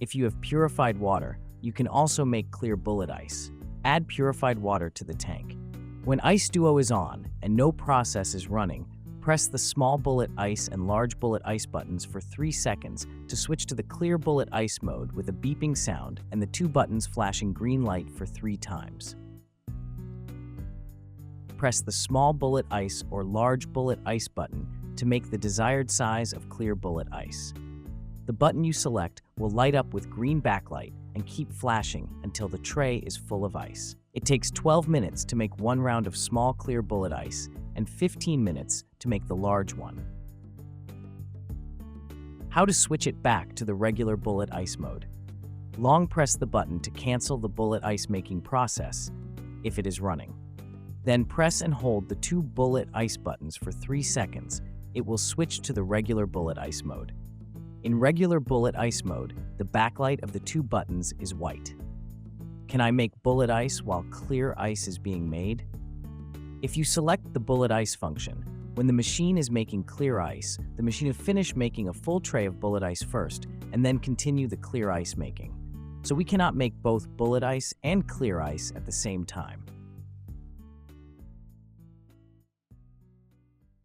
If you have purified water, you can also make clear bullet ice. Add purified water to the tank. When IceDuo is on and no process is running, press the small bullet ice and large bullet ice buttons for 3 seconds to switch to the clear bullet ice mode with a beeping sound and the 2 buttons flashing green light for 3 times. Press the small bullet ice or large bullet ice button to make the desired size of clear bullet ice. The button you select will light up with green backlight and keep flashing until the tray is full of ice. It takes 12 minutes to make 1 round of small clear bullet ice and 15 minutes to make the large one. How to switch it back to the regular bullet ice mode. Long press the button to cancel the bullet ice making process if it is running. Then press and hold the 2 bullet ice buttons for 3 seconds. It will switch to the regular bullet ice mode. In regular bullet ice mode, the backlight of the 2 buttons is white. Can I make bullet ice while clear ice is being made? If you select the bullet ice function, when the machine is making clear ice, the machine will finish making a full tray of bullet ice first and then continue the clear ice making. So we cannot make both bullet ice and clear ice at the same time.